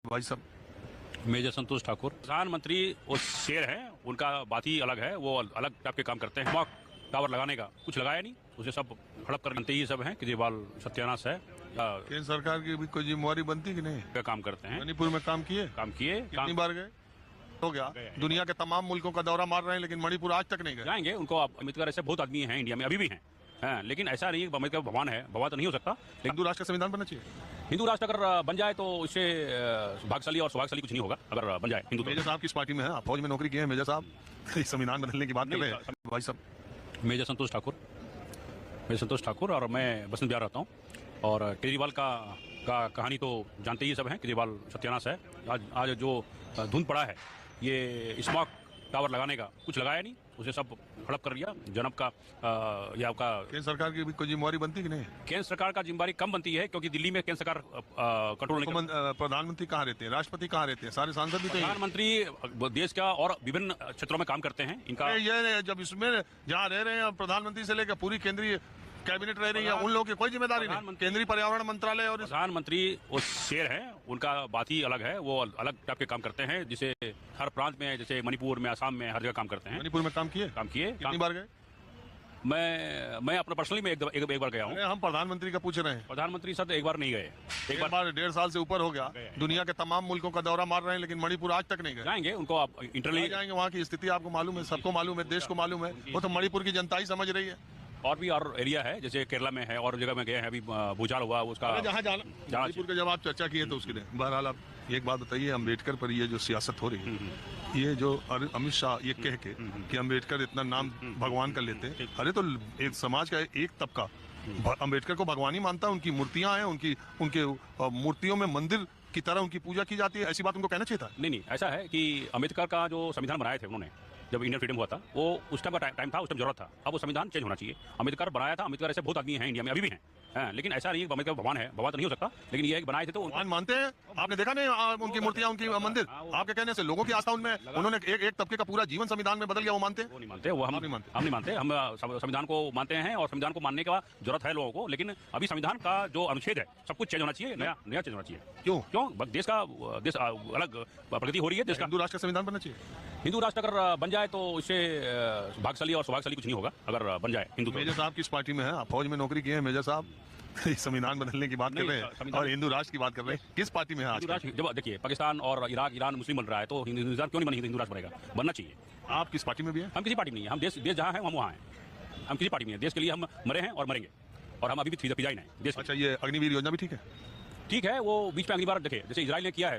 भाई साहब? मेजर संतोष ठाकुर। प्रधानमंत्री वो शेर हैं, उनका बात ही अलग है, वो अलग टाइप के काम करते हैं। मॉक टावर लगाने का कुछ लगाया नहीं, उसे सब हड़प कर बनते ही सब हैं। केजरीवाल सत्यानाश है। केंद्र सरकार की भी कोई जिम्मेवारी बनती कि नहीं? क्या काम करते हैं? मणिपुर में काम किए? कितनी बार गए? हो गया। दुनिया के तमाम मुल्कों का दौरा मार रहे हैं, लेकिन मणिपुर आज तक नहीं गए। जाएंगे। उनको अम्बेडकर ऐसे बहुत आदमी हैं इंडिया में, अभी भी हैं। हाँ, लेकिन ऐसा नहीं है अम्बेडकर भगवान है, भगवान तो नहीं हो सकता। हिंदू राष्ट्र का संविधान बनना चाहिए। हिंदू राष्ट्र अगर बन जाए तो इससे भाग्यशाली और सौभाग्यशाली कुछ नहीं होगा अगर बन जाए हिंदू। मेजर साहब किस पार्टी में है? आप फौज में नौकरी किए हैं मेजर साहब, संविधान बदलने की बात कर रहे हैं भाई साहब? मेजर संतोष ठाकुर और मैं बसंत बिहार रहता हूँ। और केजरीवाल का कहानी तो जानते ही सब हैं। केजरीवाल सत्यानाश है। आज जो धुंध पड़ा है, ये स्मॉक टावर लगाने का कुछ लगाया नहीं, उसे सब हड़प कर लिया। जनब का या आपका केंद्र सरकार की भी कोई जिम्मेवारी बनती कि नहीं? केंद्र सरकार का जिम्मेवारी कम बनती है, क्योंकि दिल्ली में केंद्र सरकार कंट्रोल नहीं करती। प्रधानमंत्री कहाँ रहते हैं? राष्ट्रपति कहाँ रहते हैं? सारे सांसद भी तो प्रधानमंत्री देश का और विभिन्न क्षेत्रों में काम करते हैं। इनका ये जब इसमें जहाँ रह रहे हैं प्रधानमंत्री से लेकर पूरी केंद्रीय कैबिनेट रह रही है, उन लोगों की कोई जिम्मेदारी नहीं। केंद्रीय पर्यावरण मंत्रालय और प्रधानमंत्री वो शेर हैं, उनका बात ही अलग है, वो अलग टाइप के काम करते हैं। जिसे हर प्रांत में, जैसे मणिपुर में, आसाम में, हर जगह काम करते हैं। मणिपुर में काम किए? कितनी बार गए? मैं अपना पर्सनली में एक बार गया हूँ। हम प्रधानमंत्री का पूछ रहे हैं। प्रधानमंत्री सर एक बार नहीं गए। एक बार 1.5 साल से ऊपर हो गया। दुनिया के तमाम मुल्कों का दौरा मार रहे हैं, लेकिन मणिपुर आज तक नहीं गए। जाएंगे। उनको इंटरली जाएंगे। वहाँ की स्थिति आपको मालूम है, सबको मालूम है, देश को मालूम है। वो तो मणिपुर की जनता ही समझ रही है। और भी और एरिया है, जैसे केरला में है और जगह में गए हैं। अभी भूचाल हुआ उसका जहाँ जाना मणिपुर के जब आप चर्चा किए तो उसके लिए बहरहाल आप एक बात बताइए, अम्बेडकर पर ये जो सियासत हो रही है, ये जो अमित शाह ये कह के कि अम्बेडकर इतना नाम भगवान कर लेते हैं। अरे तो एक समाज का एक तबका अम्बेडकर को भगवान ही मानता है। उनकी मूर्तियां हैं, उनके मूर्तियों में मंदिर की तरह उनकी पूजा की जाती है। ऐसी बात उनको कहना चाहिए था। नहीं, ऐसा है कि अम्बेडकर का जो संविधान बनाए थे उन्होंने, जब इंडियन फ्रीडम हुआ था, वो उस टाइम का टाइम था, उस टाइम जरूरत था। अब वो संविधान चेंज होना चाहिए। अम्बेडकर बनाया था। अम्बेडकर ऐसे बहुत आदमी हैं इंडिया में, अभी भी हैं। हाँ, लेकिन ऐसा नहीं है अम्बेडकर भगवान है, भगवान तो नहीं हो सकता। लेकिन ये बनाए थे तो भगवान मानते हैं। आपने देखा नहीं उनकी मूर्तियां, उनकी मंदिर? आपके कहने से लोगों की आस्था उनमें, उन्होंने एक तबके का पूरा जीवन संविधान में बदल गया। वो मानते हैं? वो नहीं मानते। वो हम नहीं मानते। हम संविधान को मानते हैं और संविधान को मानने का जरूरत है लोगों को। लेकिन अभी संविधान का जो अनुच्छेद है, सब कुछ चेंज होना चाहिए, नया चेंज होना चाहिए। क्यों? देश अलग प्रगति हो रही है। देश का हिंदू राष्ट्र का संविधान बनना चाहिए। हिंदू राष्ट्र अगर बन जाए तो इससे भाग्यशाली और सौभाग्यशाली कुछ नहीं होगा अगर बन जाए हिंदू। मेजर साहब किस पार्टी में है? आप फौज में नौकरी किए हैं मेजर साहब, संविधान बदलने की बात कर रहे हैं और हिंदू राष्ट्र की बात कर रहे हैं। किस पार्टी में है आज? जब देखिए पाकिस्तान और इराक, ईरान मुस्लिम बन रहा है, तो हिंदू राष्ट्र क्यों नहीं बनेगा? हिंदू राष्ट्र बनेगा, बनना चाहिए। आप किस पार्टी में भी हैं? हम किसी पार्टी में नहीं है। हम देश जहाँ है हम वहाँ हैं। हम किसी पार्टी में हैं। देश के लिए हम मरे हैं और मरेंगे, और हम अभी भी फिजाइन है देश। अच्छा, ये अग्निवीर योजना भी ठीक है? ठीक है, वो बीच में अगली बार देखे, जैसे इजराइल ने किया है।